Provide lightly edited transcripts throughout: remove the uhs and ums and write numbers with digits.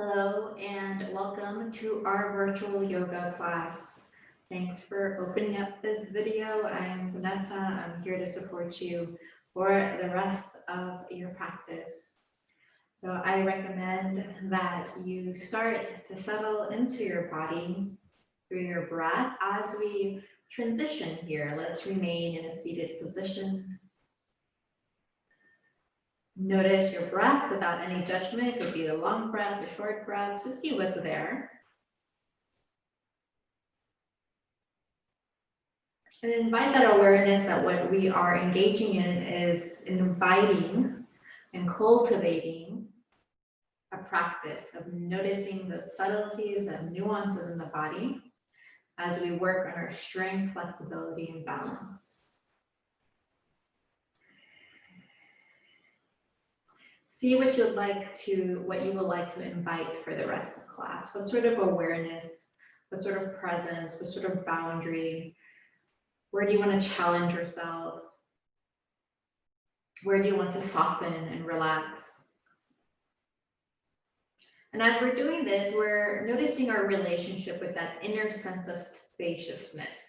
Hello and welcome to our virtual yoga class. Thanks for opening up this video. I'm Vanessa. I'm here to support you for the rest of your practice. So I recommend that you start to settle into your body through your breath. As we transition here, let's remain in a seated position. Notice your breath without any judgment. It could be a long breath, a short breath, just see what's there. And invite that awareness that what we are engaging in is inviting and cultivating a practice of noticing the subtleties, the nuances in the body as we work on our strength, flexibility, and balance. See what you would like to invite for the rest of class. What sort of awareness, what sort of presence, what sort of boundary? Where do you want to challenge yourself? Where do you want to soften and relax? And as we're doing this, we're noticing our relationship with that inner sense of spaciousness.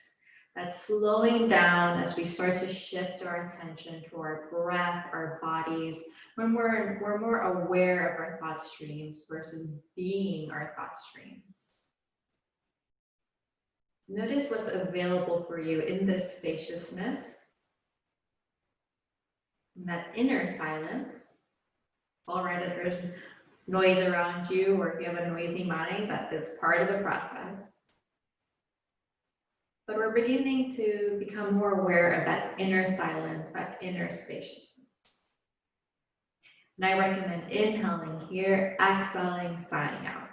That's slowing down as we start to shift our attention to our breath, our bodies, when we're more aware of our thought streams versus being our thought streams. Notice what's available for you in this spaciousness, in that inner silence. All right, if there's noise around you or if you have a noisy mind, that is part of the process. But we're beginning to become more aware of that inner silence, that inner spaciousness. And I recommend inhaling here, exhaling, sighing out.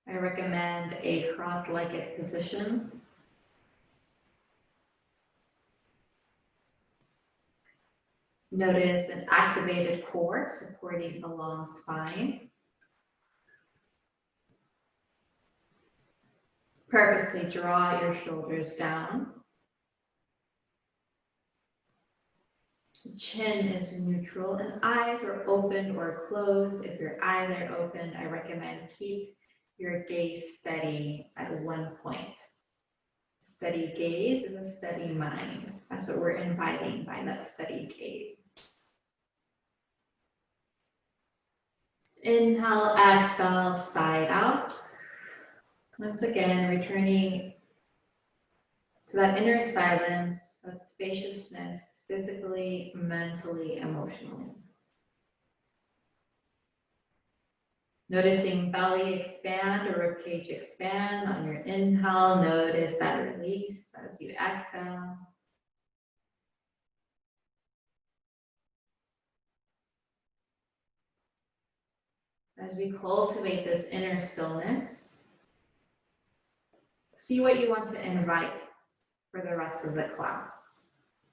I recommend a cross-legged position. Notice an activated core supporting a long spine. Purposely draw your shoulders down. Chin is neutral and eyes are open or closed. If your eyes are open, I recommend keep your gaze steady at one point. Steady gaze is a steady mind. That's what we're inviting by that steady gaze. Inhale, exhale, side out. Once again, returning to that inner silence, that spaciousness, physically, mentally, emotionally. Noticing belly expand or ribcage expand on your inhale. Notice that release as you exhale. As we cultivate this inner stillness, see what you want to invite for the rest of the class.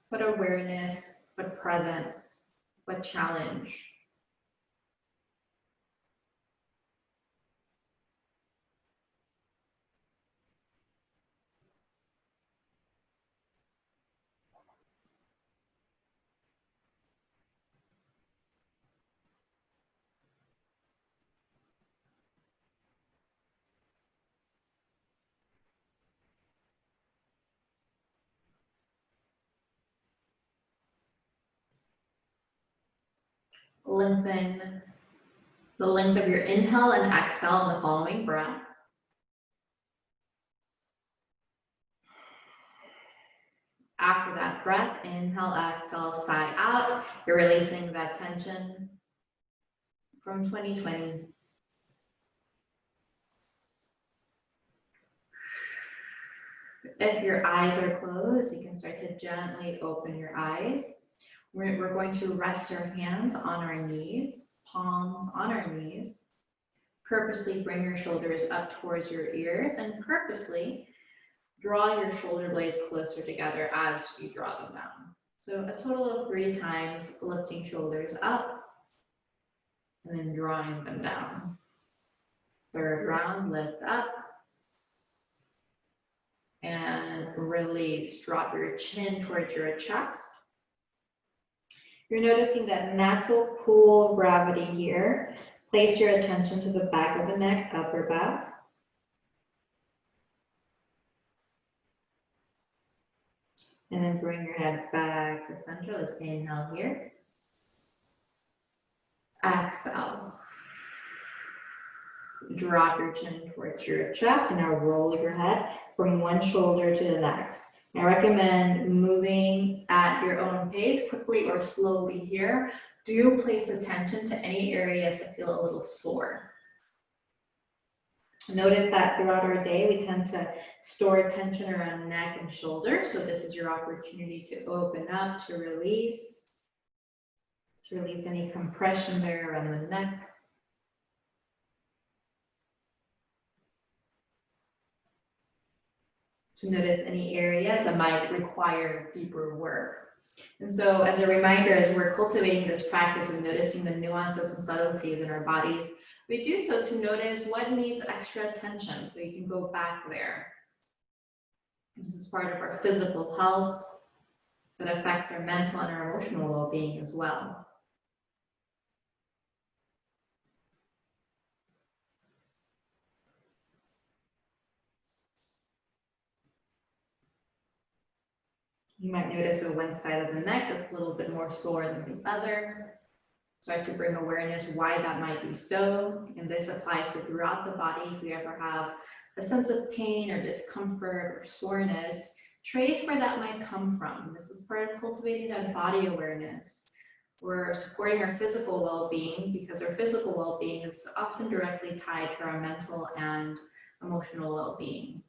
What awareness, what presence, what challenge. Lengthen the length of your inhale and exhale in the following breath. After that breath, inhale, exhale, sigh out. You're releasing that tension from 2020. If your eyes are closed, you can start to gently open your eyes. We're going to rest our hands on our knees, palms on our knees. Purposely bring your shoulders up towards your ears and purposely draw your shoulder blades closer together as you draw them down. So a total of 3 times lifting shoulders up and then drawing them down. Third round, lift up and release. Drop your chin towards your chest. You're noticing that natural pull of gravity here. Place your attention to the back of the neck, upper back. And then bring your head back to center. Let's inhale here. Exhale. Drop your chin towards your chest and now roll your head. Bring one shoulder to the next. I recommend moving at your own pace, quickly or slowly here. Do place attention to any areas that feel a little sore. Notice that throughout our day, we tend to store tension around neck and shoulder. So this is your opportunity to open up, to release any compression there around the neck. To notice any areas that might require deeper work. And so as a reminder, as we're cultivating this practice of noticing the nuances and subtleties in our bodies, we do so to notice what needs extra attention so you can go back there. This is part of our physical health that affects our mental and our emotional well-being as well. You might notice that one side of the neck is a little bit more sore than the other. Start to bring awareness why that might be so. And this applies to throughout the body. If you ever have a sense of pain or discomfort or soreness, trace where that might come from. This is part of cultivating that body awareness. We're supporting our physical well-being because our physical well-being is often directly tied to our mental and emotional well-being.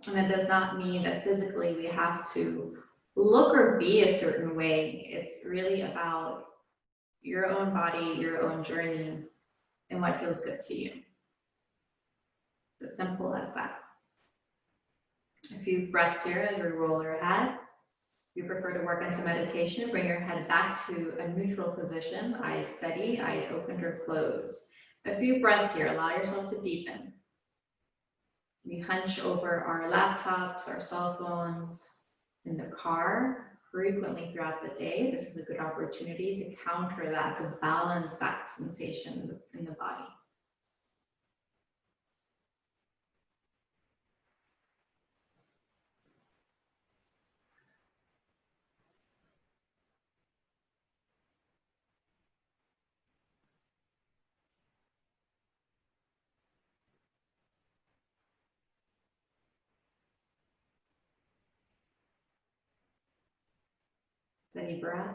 And that does not mean that physically we have to look or be a certain way. It's really about your own body, your own journey, and what feels good to you. It's as simple as that. A few breaths here as we roll our head. If you prefer to work on some meditation, bring your head back to a neutral position, eyes steady, eyes opened or closed. A few breaths here, allow yourself to deepen. We hunch over our laptops, our cell phones, in the car frequently throughout the day. This is a good opportunity to counter that, to balance that sensation in the body. Steady breath.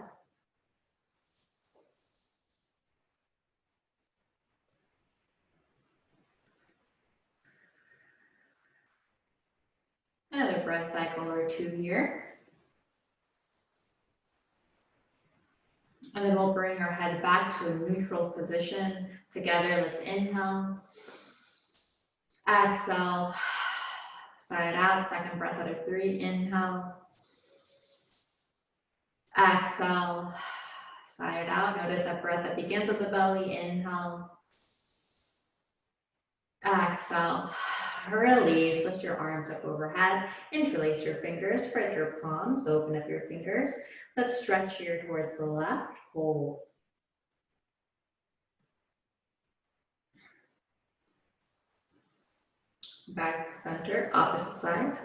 Another breath cycle or two here. And then we'll bring our head back to a neutral position. Together, let's inhale. Exhale. Sigh it out. Second breath out of 3. Inhale. Exhale. Sigh it out. Notice that breath that begins at the belly. Inhale. Exhale. Release. Lift your arms up overhead. Interlace your fingers. Spread your palms. Open up your fingers. Let's stretch here towards the left. Hold. Back to center. Opposite side.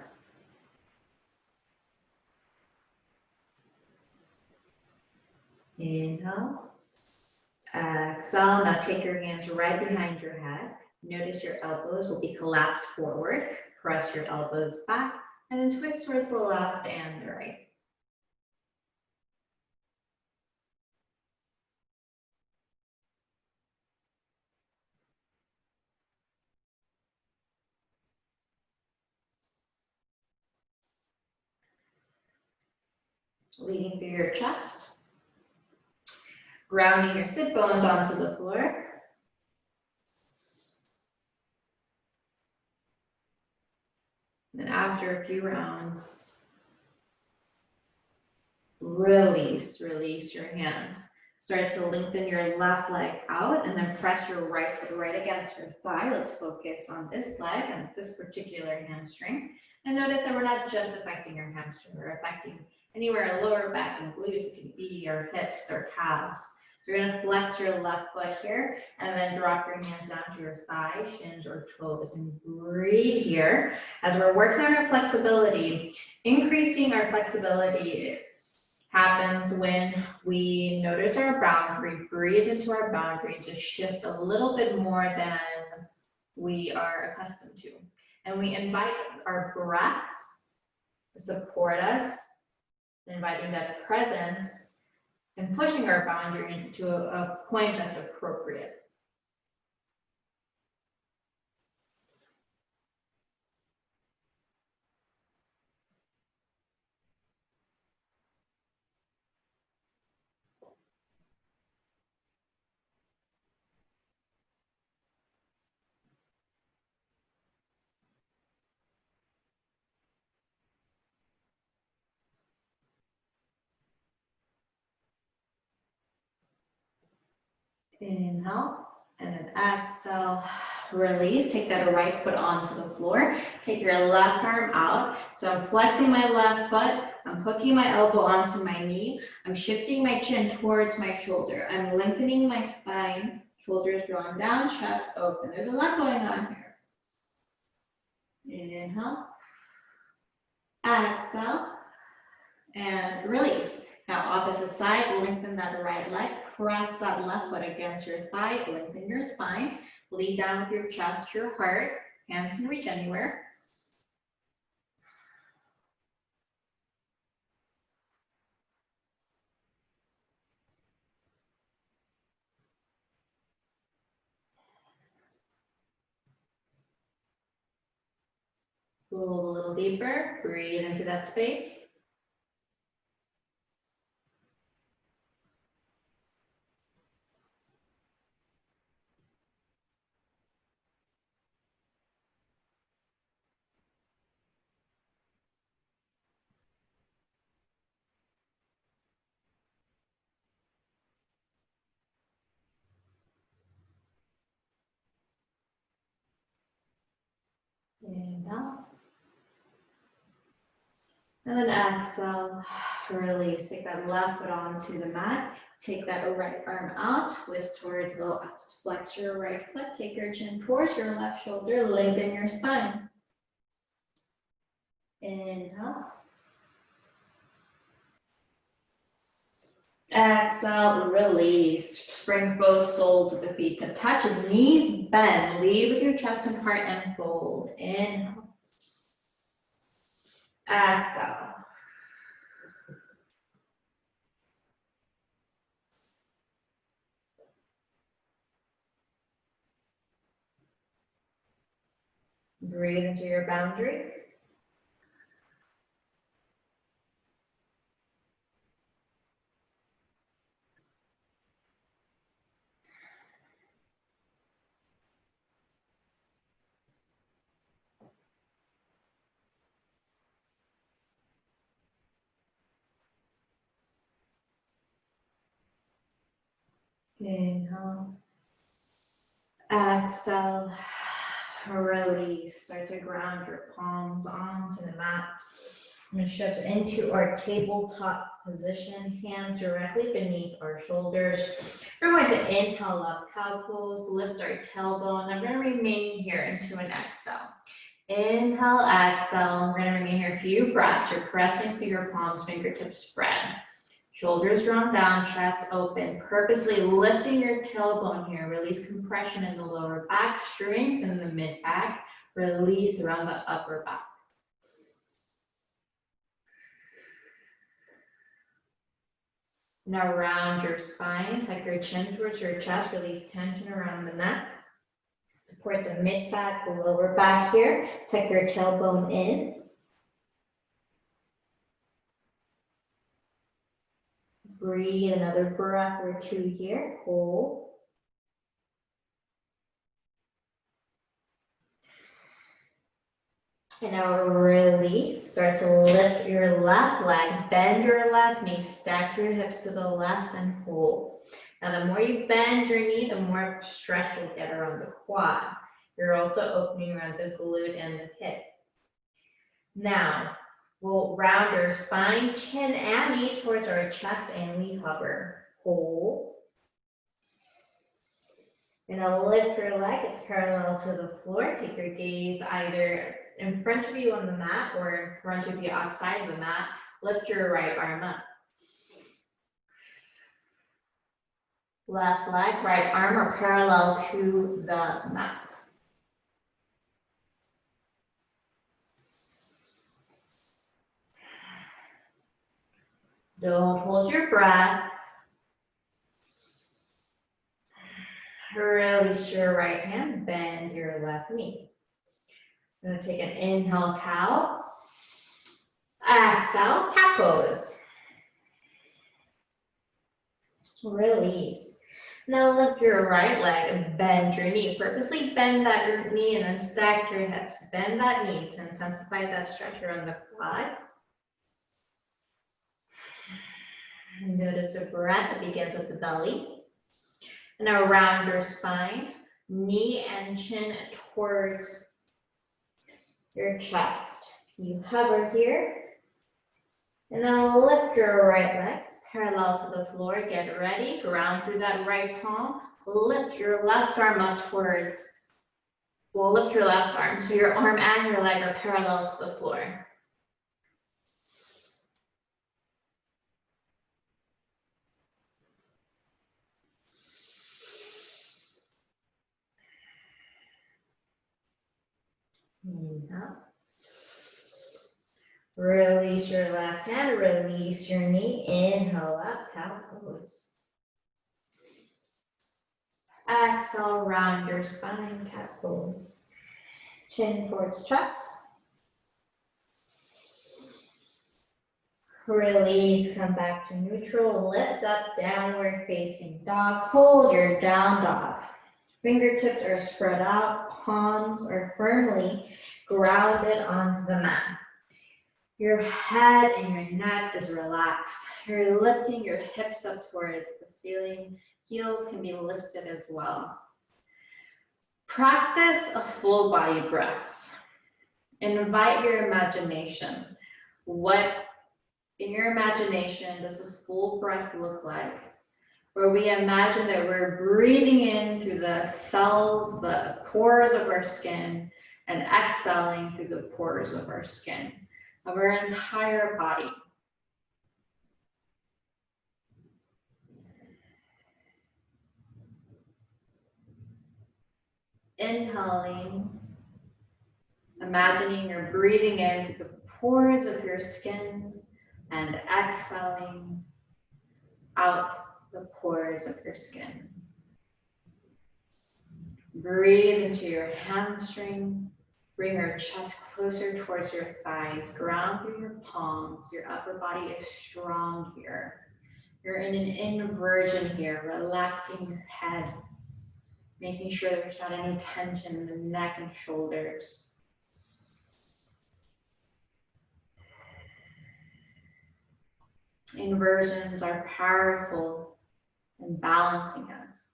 Inhale. Exhale. Now take your hands right behind your head. Notice your elbows will be collapsed forward. Press your elbows back and then twist towards the left and the right. Leading through your chest. Grounding your sit bones onto the floor. Then after a few rounds, release your hands. Start to lengthen your left leg out and then press your right foot right against your thigh. Let's focus on this leg and this particular hamstring. And notice that we're not just affecting your hamstring, we're affecting anywhere lower back and glutes. It can be your hips or calves. So you're gonna flex your left foot here and then drop your hands down to your thighs, shins, or toes, and breathe here. As we're working on our flexibility, increasing our flexibility happens when we notice our boundary, breathe into our boundary, and just shift a little bit more than we are accustomed to. And we invite our breath to support us, inviting that presence and pushing our boundary into a point that's appropriate. Inhale, and then exhale, release. Take that right foot onto the floor. Take your left arm out. So I'm flexing my left foot. I'm hooking my elbow onto my knee. I'm shifting my chin towards my shoulder. I'm lengthening my spine. Shoulders drawn down, chest open. There's a lot going on here. Inhale, exhale, and release. Now opposite side, lengthen that right leg, press that left foot against your thigh, lengthen your spine, lean down with your chest to your heart, hands can reach anywhere. Roll a little deeper, breathe into that space. Inhale. And then exhale, release. Take that left foot onto the mat. Take that right arm out, twist towards the left. Flex your right foot, take your chin towards your left shoulder, lengthen your spine. Inhale. Exhale, release. Bring both soles of the feet to touch, knees bend. Lead with your chest and heart and fold. Inhale. Exhale. Breathe into your boundary. Inhale. Exhale. Release. Start to ground your palms onto the mat. I'm going to shift into our tabletop position, hands directly beneath our shoulders. We're going to inhale up, cow pose, lift our tailbone. I'm going to remain here into an exhale. Inhale, exhale. We're going to remain here a few breaths. You're pressing through your palms, fingertips spread. Shoulders drawn down, chest open. Purposely lifting your tailbone here. Release compression in the lower back, strength in the mid back. Release around the upper back. Now round your spine, tuck your chin towards your chest, release tension around the neck. Support the mid back, the lower back here. Tuck your tailbone in. Breathe another breath or two here. Hold. And now release. Start to lift your left leg, bend your left knee, stack your hips to the left and hold. Now the more you bend your knee, the more stretch you'll get around the quad. You're also opening around the glute and the hip. Now, we'll round your spine, chin and knee towards our chest and we hover. Hold. And now lift your leg, it's parallel to the floor. Take your gaze either in front of you on the mat or in front of you outside the mat. Lift your right arm up. Left leg, right arm are parallel to the mat. Don't hold your breath. Release your right hand, bend your left knee. I'm going to take an inhale, cow. Exhale, cat pose. Release. Now lift your right leg and bend your knee. Purposely bend that knee and then stack your hips. Bend that knee to intensify that stretch around the quad. And notice a breath that begins at the belly. And now round your spine, knee and chin towards your chest. You hover here. And now lift your right leg parallel to the floor. Get ready. Ground through that right palm. Lift your left arm up towards, lift your left arm. So your arm and your leg are parallel to the floor. Inhale. Release your left hand, release your knee. Inhale up, cow pose. Exhale, round your spine, cat pose. Chin towards chest. Release, come back to neutral. Lift up, downward facing dog. Hold your down dog. Fingertips are spread out, palms are firmly grounded onto the mat. Your head and your neck is relaxed. You're lifting your hips up towards the ceiling. Heels can be lifted as well. Practice a full body breath. Invite your imagination. What in your imagination does a full breath look like? Where we imagine that we're breathing in through the cells, the pores of our skin, and exhaling through the pores of our skin, of our entire body. Inhaling, imagining you're breathing in through the pores of your skin and exhaling out the pores of your skin. Breathe into your hamstring. Bring your chest closer towards your thighs. Ground through your palms. Your upper body is strong here. You're in an inversion here, relaxing your head, making sure there's not any tension in the neck and shoulders. Inversions are powerful in balancing us.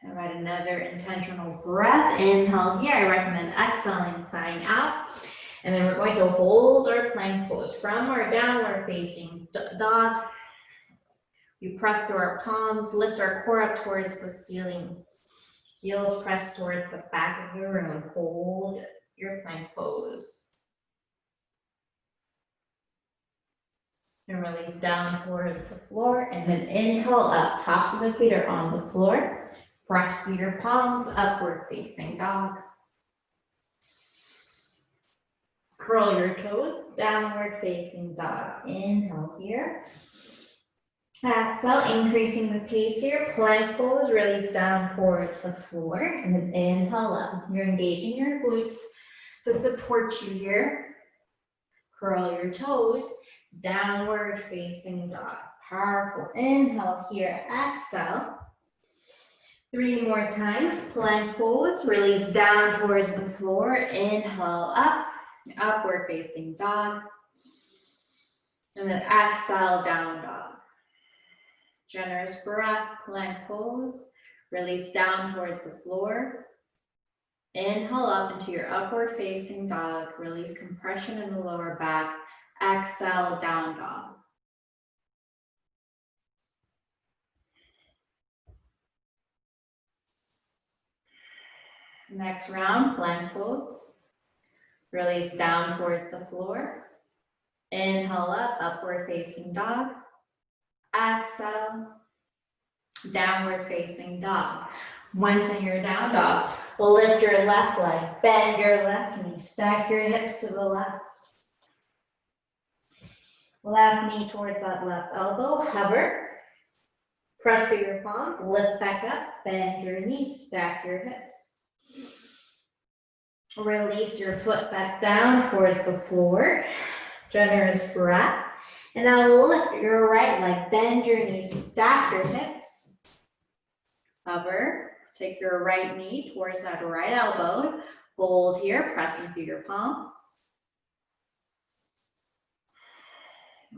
All right, another intentional breath. Inhale here. I recommend exhaling, sighing out. And then we're going to hold our plank pose from our downward facing dog. We press through our palms, lift our core up towards the ceiling. Heels press towards the back of the room. Hold your plank pose. And release down towards the floor. And then inhale up. Tops of the feet are on the floor. Press through your palms, upward facing dog. Curl your toes, downward facing dog. Inhale here. Exhale, increasing the pace here. Plank pose, release down towards the floor. And then inhale up. You're engaging your glutes to support you here. Curl your toes, downward facing dog. Powerful. Inhale here. Exhale. 3 more times, plank pose, release down towards the floor, inhale up, upward facing dog. And then exhale, down dog. Generous breath, plank pose. Release down towards the floor. Inhale up into your upward facing dog. Release compression in the lower back. Exhale, down dog. Next round, plank pose. Release down towards the floor. Inhale up, upward facing dog. Exhale, downward facing dog. Once in your down dog, lift your left leg, bend your left knee, stack your hips to the left. Left knee towards that left elbow, hover. Press through your palms, lift back up, bend your knees, stack your hips. Release your foot back down towards the floor. Generous breath. And now lift your right leg, bend your knees, stack your hips. Hover. Take your right knee towards that right elbow. Hold here, pressing through your palms.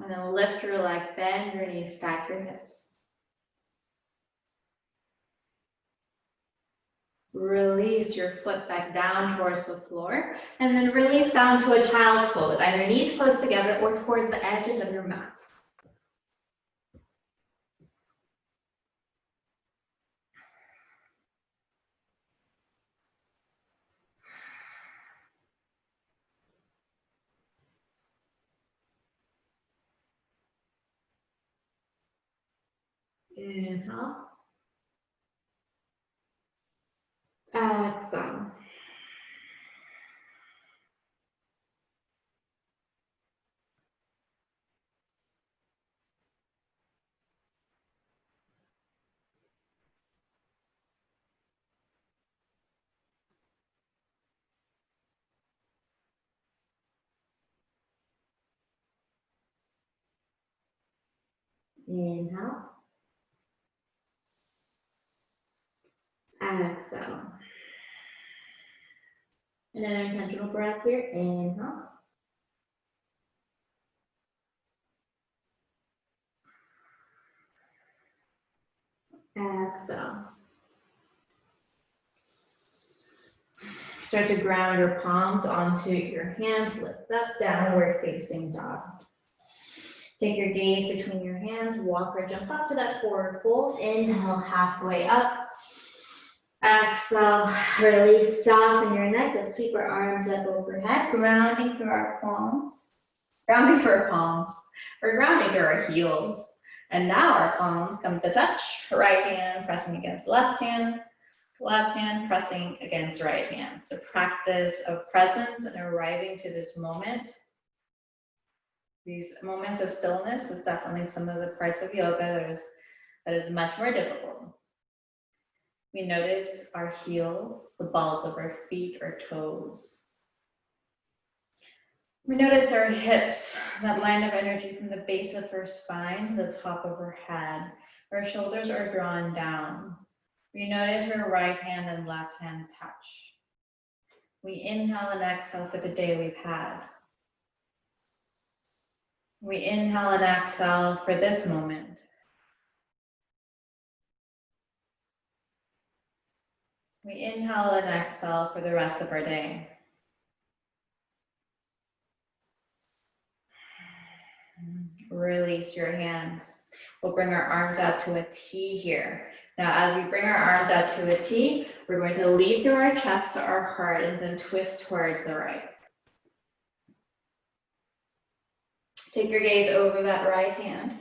And then lift your leg, bend your knees, stack your hips. Release your foot back down towards the floor. And then release down to a child's pose, either knees close together or towards the edges of your mat. Inhale. Exhale. Inhale. Exhale. Another intentional breath here. Inhale. Exhale. Start to ground your palms onto your hands. Lift up, downward facing dog. Take your gaze between your hands. Walk or jump up to that forward fold. Inhale, halfway up. Exhale, release, soften your neck. Let's sweep our arms up overhead, grounding through our palms. Grounding through our palms. We're grounding through our heels. And now our palms come to touch. Right hand pressing against left hand pressing against right hand. It's a practice of presence and arriving to this moment. These moments of stillness is definitely some of the parts of yoga that is much more difficult. We notice our heels, the balls of our feet or toes. We notice our hips, that line of energy from the base of our spine to the top of our head. Our shoulders are drawn down. We notice our right hand and left hand touch. We inhale and exhale for the day we've had. We inhale and exhale for this moment. We inhale and exhale for the rest of our day. Release your hands. We'll bring our arms out to a T here. Now, as we bring our arms out to a T, we're going to lead through our chest to our heart and then twist towards the right. Take your gaze over that right hand.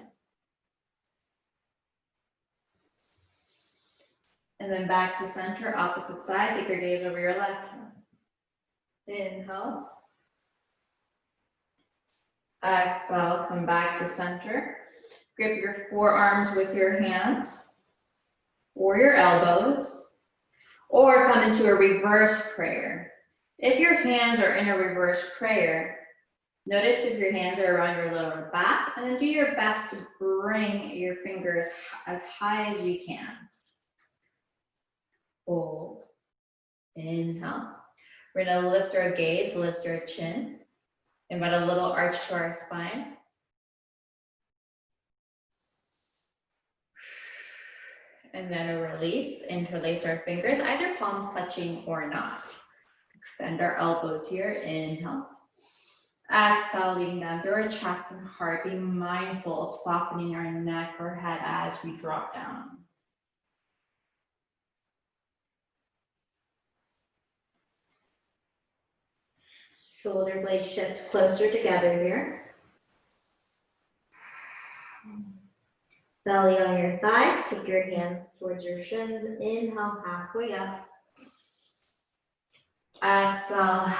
And then back to center, opposite side. Take your gaze over your left hand. Inhale. Exhale, come back to center. Grip your forearms with your hands or your elbows, or come into a reverse prayer. If your hands are in a reverse prayer, notice if your hands are around your lower back, and then do your best to bring your fingers as high as you can. hold, inhale. We're gonna lift our gaze, lift our chin, invite a little arch to our spine. And then a release, interlace our fingers, either palms touching or not. Extend our elbows here, inhale. Exhale, leading down through our chest and heart. Be mindful of softening our neck or head as we drop down. Shoulder blades shift closer together here. Belly on your thighs, take your hands towards your shins. Inhale, halfway up. Exhale,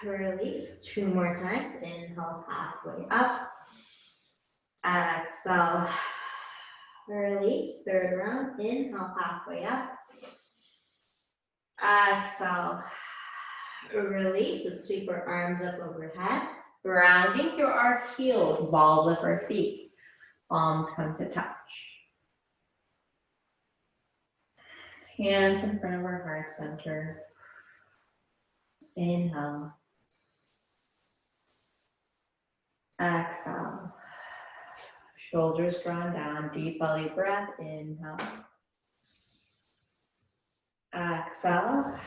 release. 2 more times. Inhale, halfway up. Exhale, release. 3rd round. Inhale, halfway up. Exhale, release. Let's sweep our arms up overhead. Grounding through our heels, balls of our feet. Palms come to touch. Hands in front of our heart center. Inhale. Exhale. Shoulders drawn down, deep belly breath. Inhale. Exhale.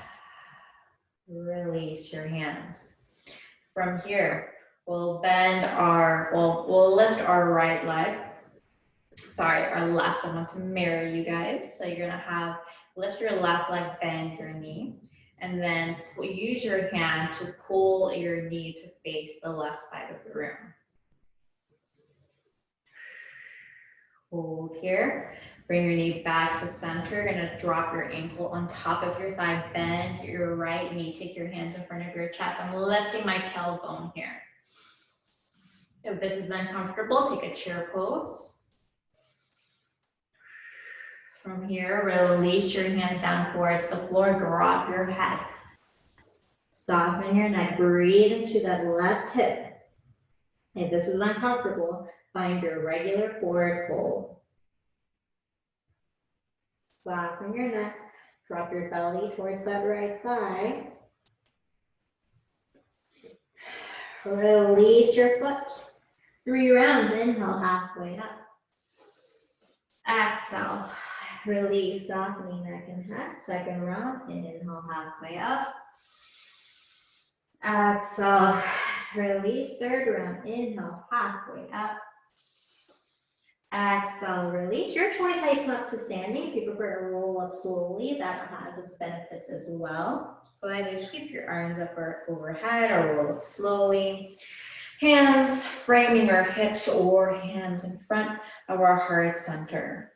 Release your hands. From here, we'll lift our right leg. Sorry, our left. I want to mirror you guys. So you're gonna lift your left leg, bend your knee, and then use your hand to pull your knee to face the left side of the room. Hold here. Bring your knee back to center. You're gonna drop your ankle on top of your thigh. Bend your right knee. Take your hands in front of your chest. I'm lifting my tailbone here. If this is uncomfortable, take a chair pose. From here, release your hands down towards the floor. Drop your head. Soften your neck. Breathe into that left hip. If this is uncomfortable, find your regular forward fold. Soften your neck. Drop your belly towards that right thigh. Release your foot. 3 rounds. Inhale, halfway up. Exhale. Release, softening neck and head. 2nd round. Inhale, halfway up. Exhale. Release. 3rd round. Inhale, halfway up. Exhale, release. Your choice how you come up to standing. If you prefer to roll up slowly, that has its benefits as well. So either sweep your arms up or overhead or roll up slowly. Hands framing our hips or hands in front of our heart center.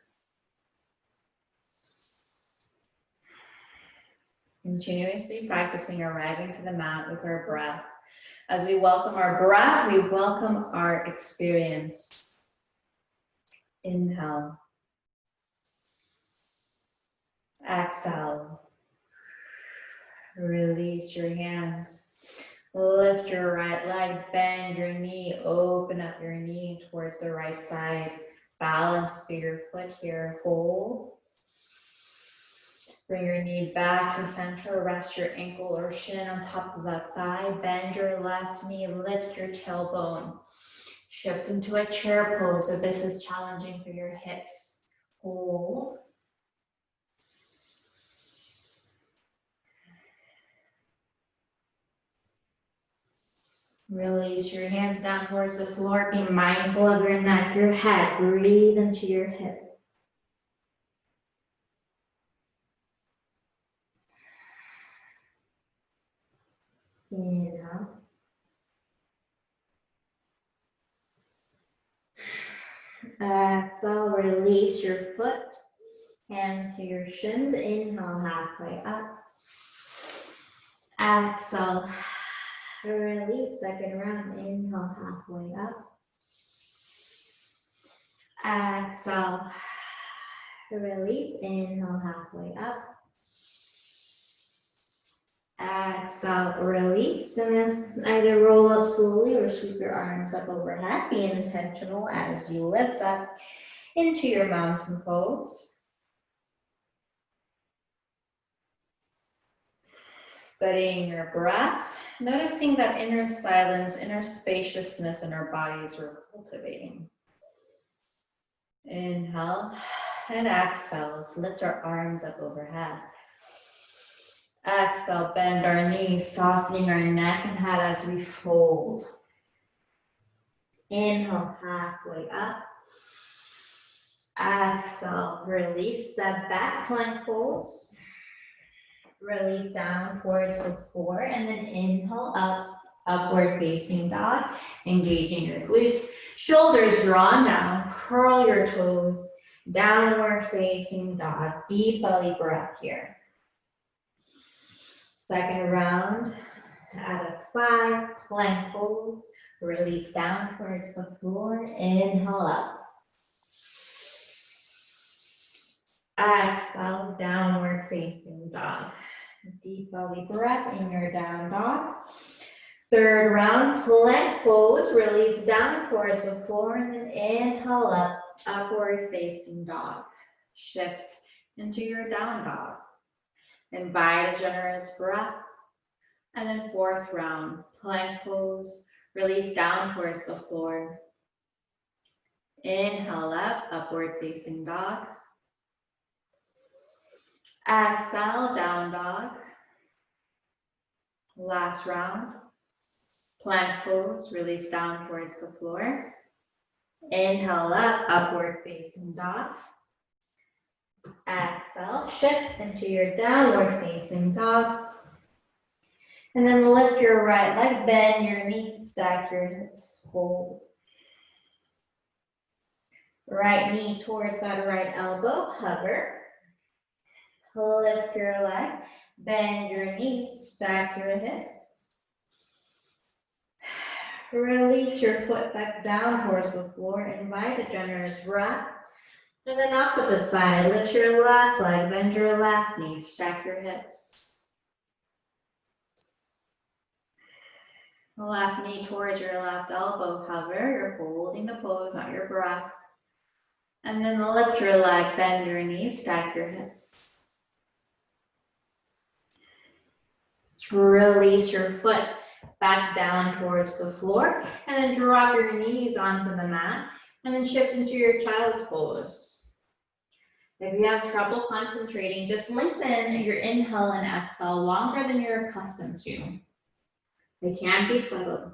Continuously practicing arriving to the mat with our breath. As we welcome our breath, we welcome our experience. Inhale. Exhale. Release your hands. Lift your right leg, bend your knee, open up your knee towards the right side. Balance through your foot here. Hold. Bring your knee back to center. Rest your ankle or shin on top of that thigh. Bend your left knee. Lift your tailbone. Shift into a chair pose if this is challenging for your hips. Hold. Release your hands down towards the floor. Be mindful of your neck, your head. Breathe into your hip. Inhale. Exhale, release your foot. Hands to your shins. Inhale, halfway up. Exhale. Release. 2nd round. Inhale, halfway up. Exhale. Release. Inhale, halfway up. Exhale, release, and then either roll up slowly or sweep your arms up overhead. Be intentional as you lift up into your mountain pose. Studying your breath, noticing that inner silence, inner spaciousness in our bodies we're cultivating. Inhale and exhale. Let's lift our arms up overhead. Exhale, bend our knees, softening our neck and head as we fold. Inhale, halfway up. Exhale, release, step back, plank pose. Release down towards the floor, and then inhale up, upward facing dog, engaging your glutes. Shoulders drawn down, curl your toes, downward facing dog, deep belly breath here. Second round, out of 5, plank pose, release down towards the floor, inhale up. Exhale, downward facing dog. Deep belly breath in your down dog. Third round, plank pose, release down towards the floor, and then inhale up, upward facing dog. Shift into your down dog. Invite a generous breath. And then fourth round, plank pose, release down towards the floor. Inhale up, upward facing dog. Exhale, down dog. Last round. Plank pose, release down towards the floor. Inhale up, upward facing dog. Exhale, shift into your downward facing dog. And then lift your right leg, bend your knees, stack your hips, hold. Right knee towards that right elbow, hover. Lift your leg, bend your knees, stack your hips. Release your foot back down towards the floor, invite a generous breath. And then opposite side, lift your left leg, bend your left knee, stack your hips. Left knee towards your left elbow, hover, you're holding the pose, not your breath. And then lift your leg, bend your knees, stack your hips. Release your foot back down towards the floor, and then drop your knees onto the mat, and then shift into your child's pose. If you have trouble concentrating, just lengthen your inhale and exhale longer than you're accustomed to. They can be subtle.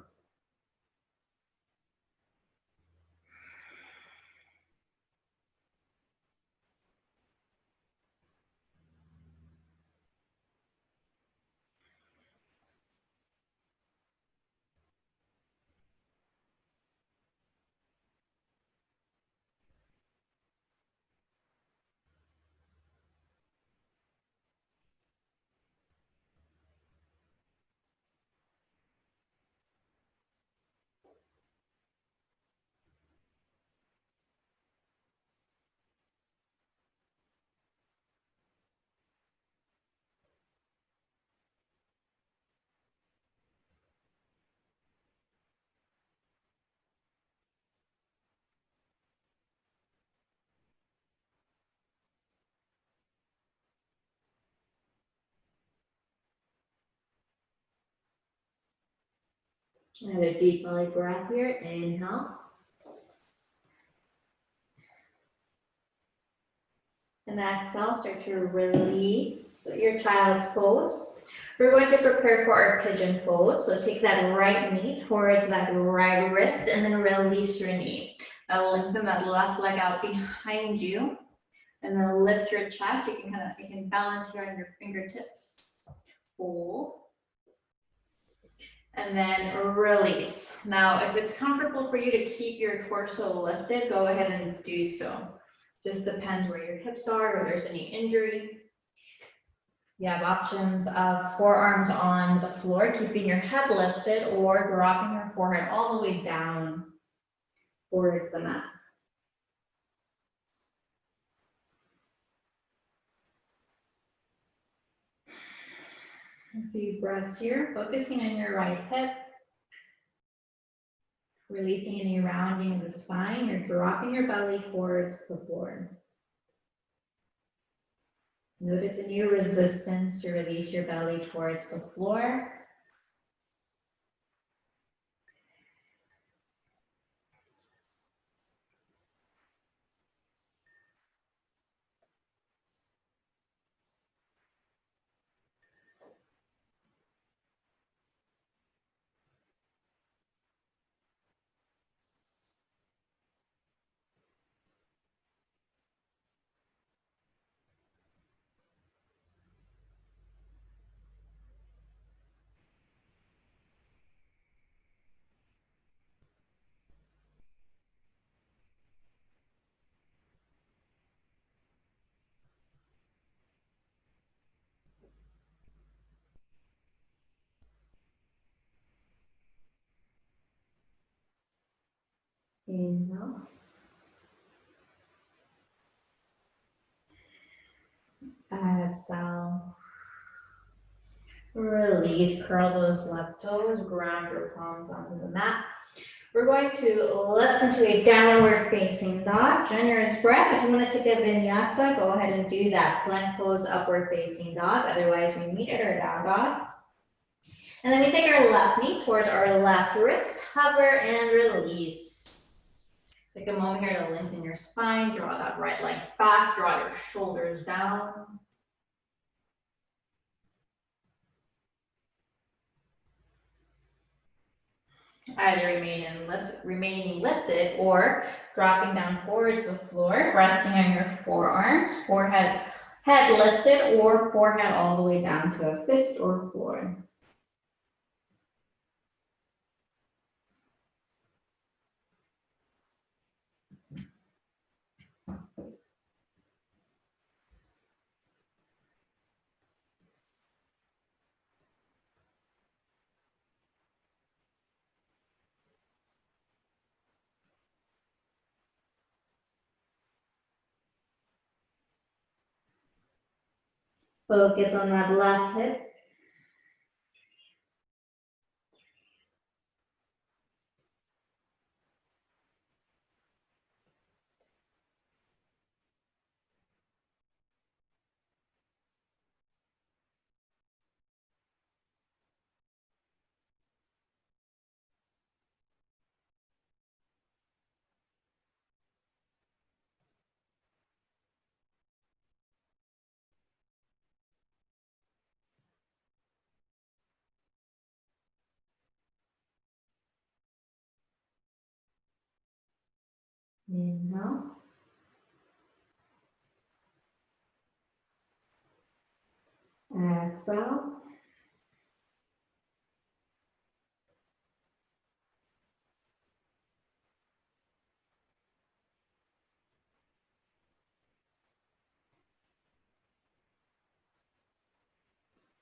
Another deep belly breath here, inhale. And exhale, start to release your child's pose. We're going to prepare for our pigeon pose. So take that right knee towards that right wrist and then release your knee. Now lengthen that left leg out behind you and then lift your chest. You can balance here on your fingertips. Hold. And then release. Now, if it's comfortable for you to keep your torso lifted, go ahead and do so. Just depends where your hips are, or there's any injury. You have options of forearms on the floor, keeping your head lifted, or dropping your forehead all the way down towards the mat. A few breaths here, focusing on your right hip. Releasing any rounding of the spine, you're dropping your belly towards the floor. Notice a new resistance to release your belly towards the floor. Inhale. Exhale. Release, curl those left toes, ground your palms onto the mat. We're going to lift into a downward facing dog. Generous breath. If you want to take a vinyasa, go ahead and do that. Plank pose, upward facing dog. Otherwise, we meet at our down dog. And then we take our left knee towards our left wrist, hover and release. Take a moment here to lengthen your spine, draw that right leg back, draw your shoulders down. Either remaining lifted or dropping down towards the floor, resting on your forearms, head lifted or forehead all the way down to a fist or floor. Focus on that left hip. Inhale. Exhale.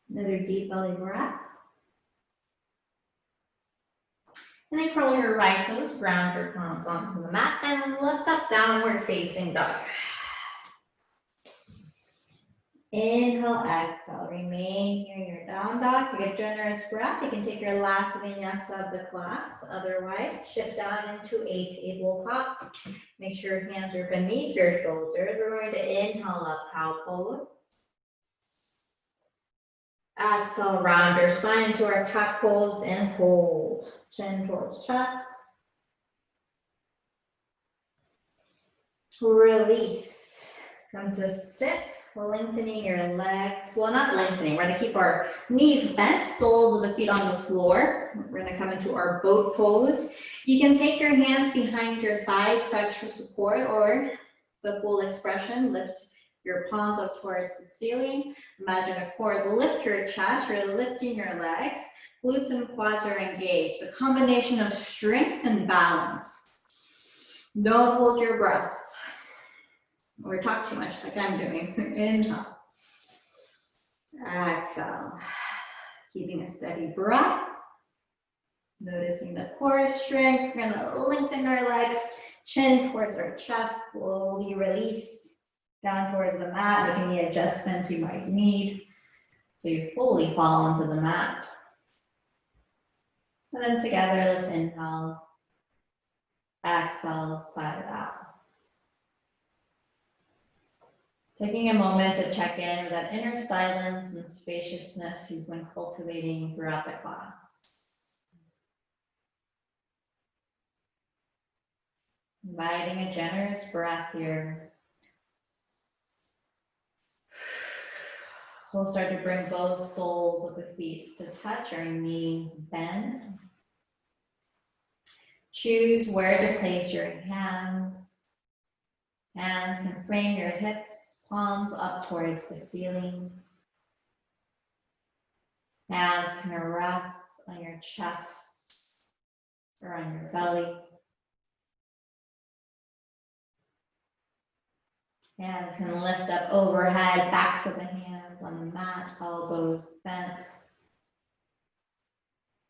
Another deep belly breath. And then curl your right toes, ground your palms onto the mat, and lift up, downward facing dog. Inhale, exhale. Remain here in your down dog. Take a generous breath. You can take your last vinyasa of the class. Otherwise, shift down into a tabletop. Make sure your hands are beneath your shoulders. We're going to inhale up, cow pose. Exhale, round your spine into our cat pose and hold. Chin towards chest. Release. Come to sit, lengthening your legs. Well, not lengthening. We're going to keep our knees bent, soles of the feet on the floor. We're going to come into our boat pose. You can take your hands behind your thighs for extra support, or the full expression. Lift your palms up towards the ceiling. Imagine a cord. Lift your chest. You're lifting your legs. Glutes and quads are engaged. A combination of strength and balance. Don't hold your breath or talk too much like I'm doing. Inhale. Exhale. Keeping a steady breath. Noticing the core strength. We're going to lengthen our legs. Chin towards our chest. Slowly release down towards the mat. Make any adjustments you might need so you fully fall onto the mat. And then together, let's inhale. Exhale, sigh it out. Taking a moment to check in with that inner silence and spaciousness you've been cultivating throughout the class. Inviting a generous breath here. We'll start to bring both soles of the feet to touch, our knees bend. Choose where to place your hands. Hands can frame your hips, palms up towards the ceiling. Hands can rest on your chest or on your belly. Hands can lift up overhead, backs of the hands on the mat, elbows bent.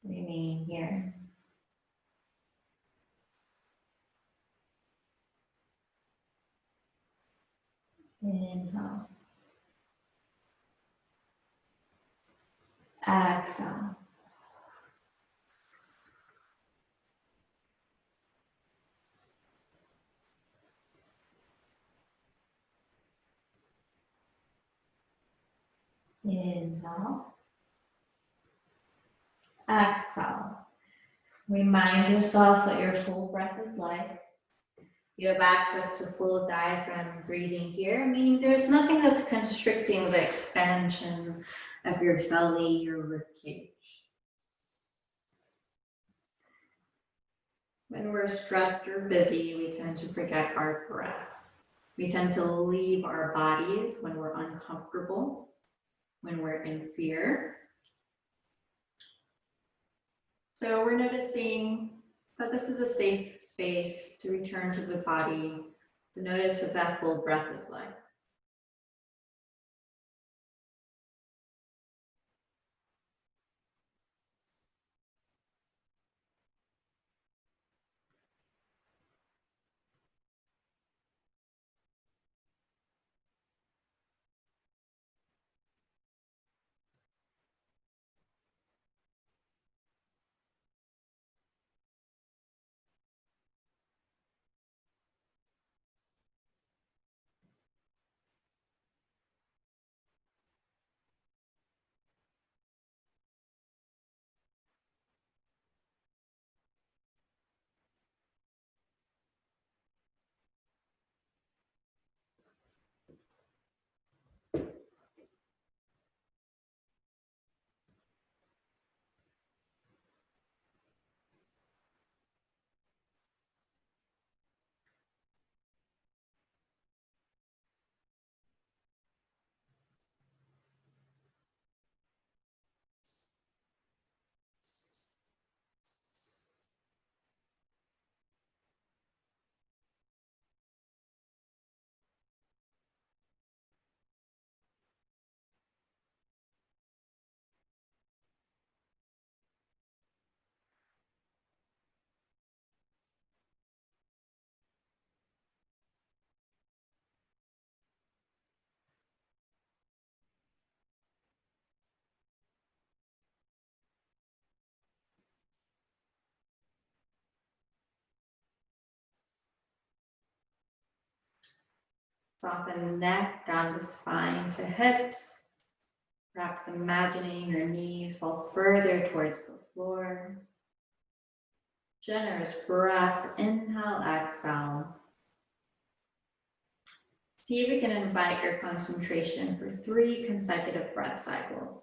Remain here. Inhale. Exhale. Inhale. Exhale. Remind yourself what your full breath is like. You have access to full diaphragm breathing here, meaning there's nothing that's constricting the expansion of your belly, your ribcage. When we're stressed or busy, we tend to forget our breath. We tend to leave our bodies when we're uncomfortable, when we're in fear. So we're noticing that this is a safe space to return to the body, to notice what that full breath is like. Soften the neck down the spine to hips. Perhaps imagining your knees fall further towards the floor. Generous breath, inhale, exhale. See if we can invite your concentration for 3 consecutive breath cycles.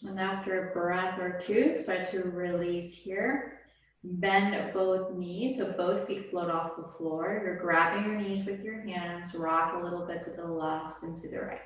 And after a breath or two, start to release here. Bend both knees, so both feet float off the floor. You're grabbing your knees with your hands, rock a little bit to the left and to the right.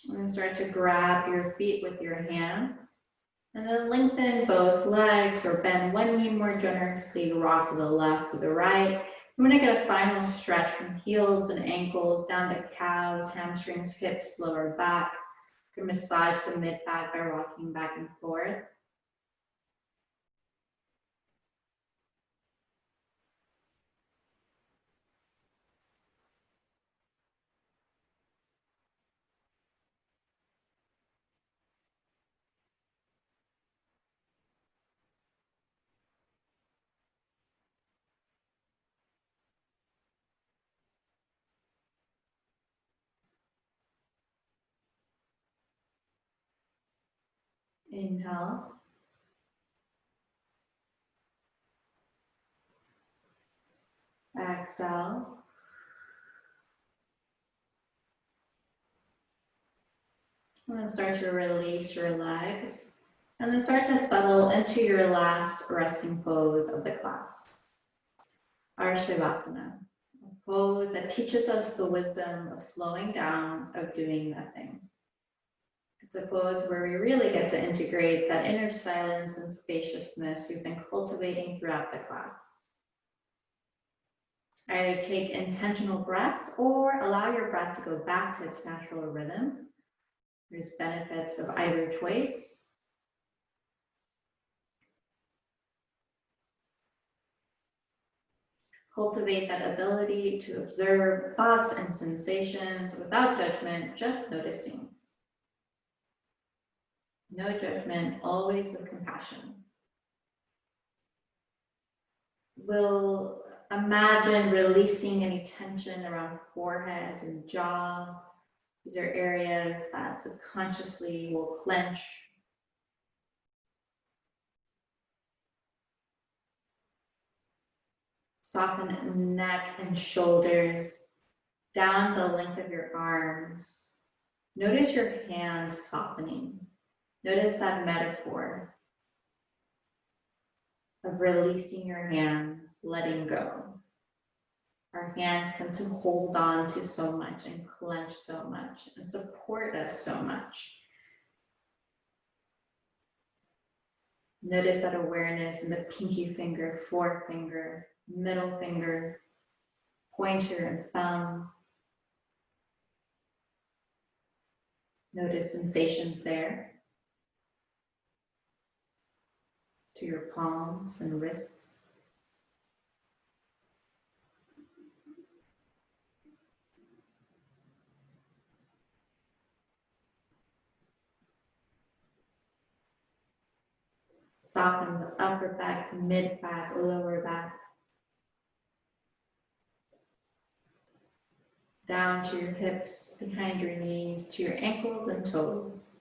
And then start to grab your feet with your hands. And then lengthen both legs or bend one knee more generously, rock to the left, to the right. I'm gonna get a final stretch from heels and ankles down to calves, hamstrings, hips, lower back. You can massage the mid back by rocking back and forth. Inhale. Exhale. And then start to release your legs. And then start to settle into your last resting pose of the class. Our Shavasana, a pose that teaches us the wisdom of slowing down, of doing nothing. It's a pose where we really get to integrate that inner silence and spaciousness we've been cultivating throughout the class. Either take intentional breaths or allow your breath to go back to its natural rhythm. There's benefits of either choice. Cultivate that ability to observe thoughts and sensations without judgment, just noticing. No judgment, always with compassion. We'll imagine releasing any tension around forehead and jaw. These are areas that subconsciously will clench. Soften neck and shoulders, down the length of your arms. Notice your hands softening. Notice that metaphor of releasing your hands, letting go. Our hands tend to hold on to so much and clench so much and support us so much. Notice that awareness in the pinky finger, forefinger, middle finger, pointer and thumb. Notice sensations there to your palms and wrists. Soften the upper back, mid back, lower back. Down to your hips, behind your knees, to your ankles and toes.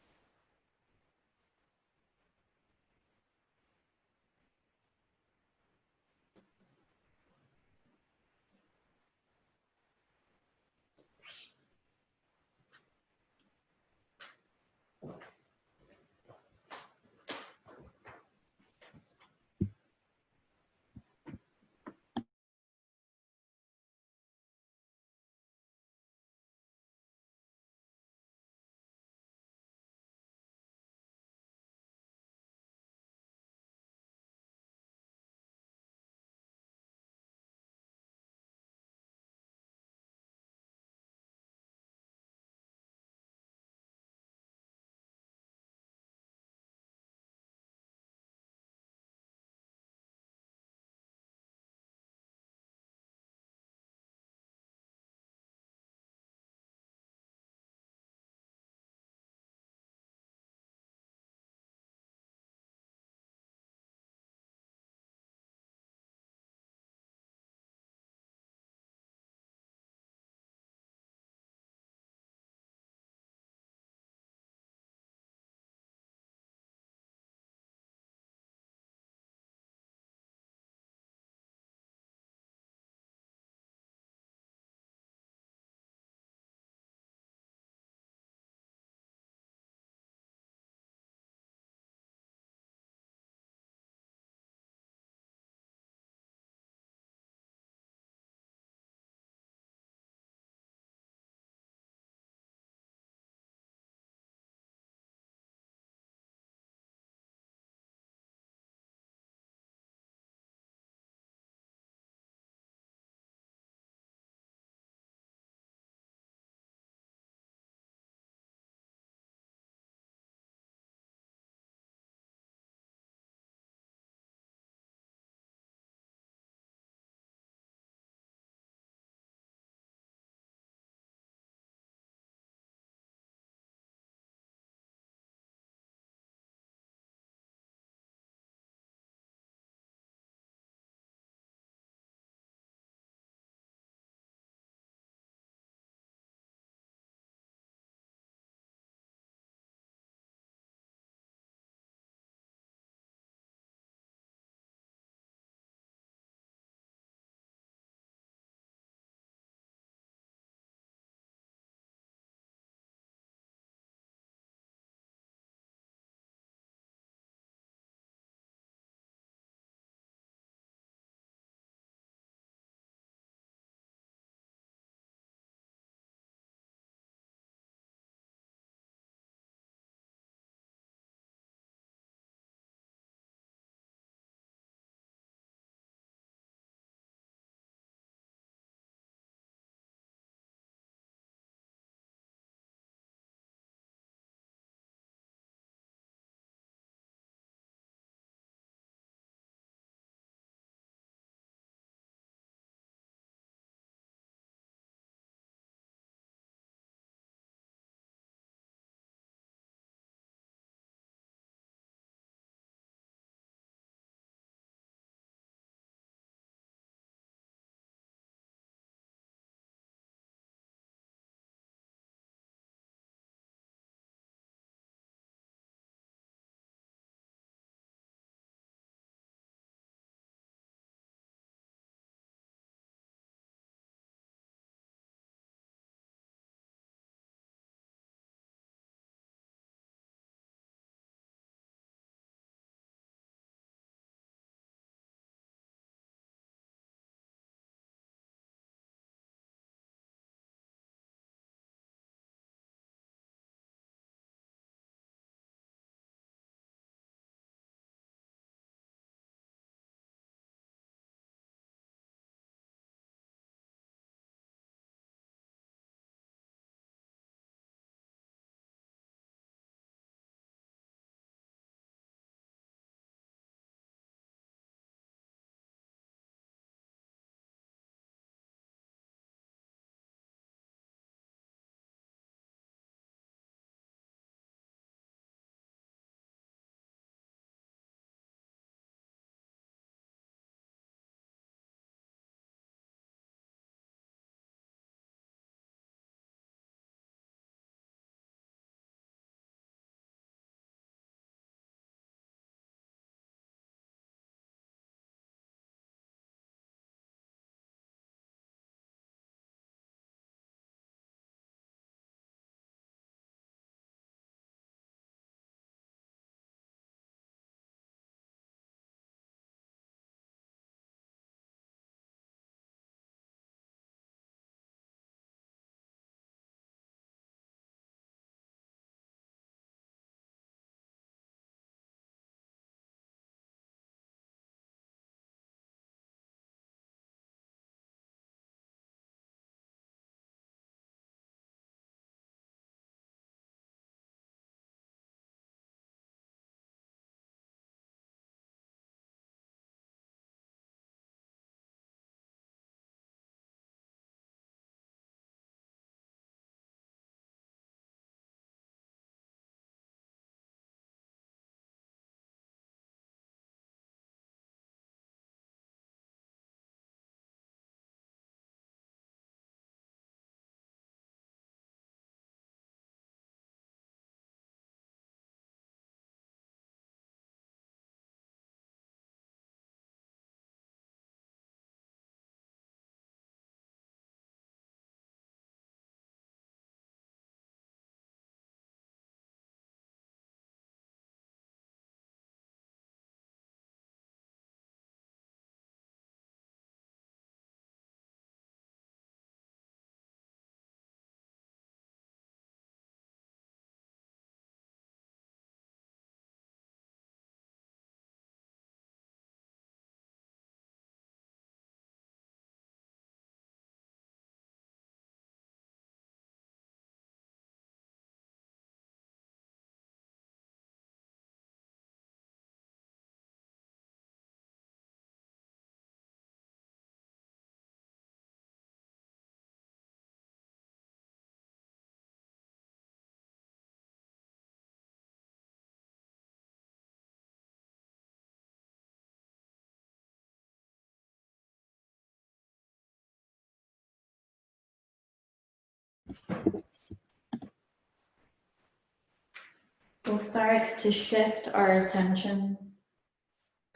We'll start to shift our attention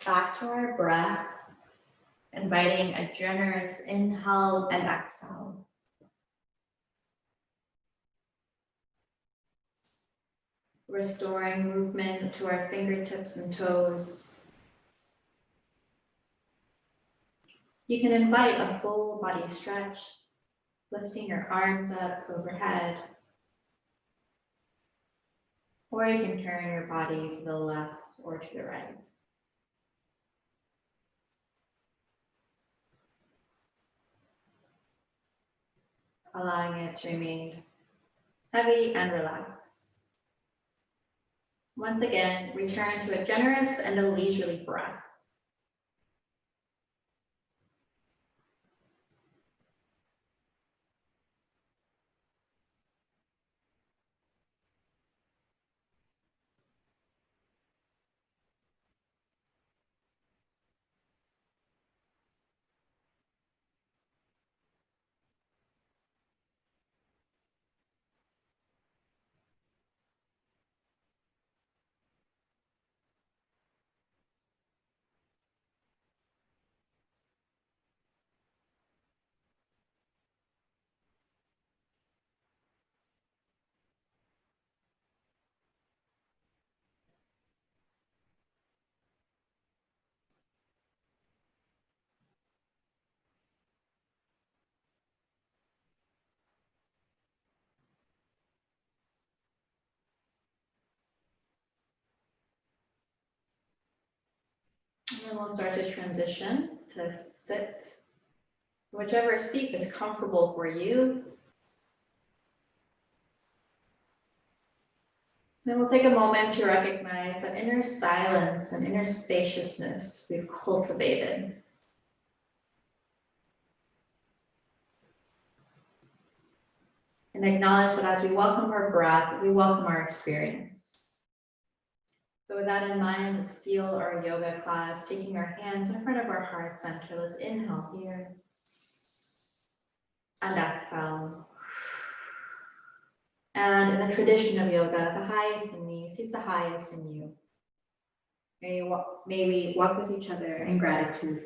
back to our breath, inviting a generous inhale and exhale. Restoring movement to our fingertips and toes. You can invite a full body stretch, lifting your arms up overhead. Or you can turn your body to the left or to the right. Allowing it to remain heavy and relaxed. Once again, return to a generous and a leisurely breath. And then we'll start to transition to sit. Whichever seat is comfortable for you. Then we'll take a moment to recognize that inner silence and inner spaciousness we've cultivated. And acknowledge that as we welcome our breath, we welcome our experience. So with that in mind, let's seal our yoga class, taking our hands in front of our heart center. Let's inhale here. And exhale. And in the tradition of yoga, the highest in me sees the highest in you. May we walk with each other in gratitude.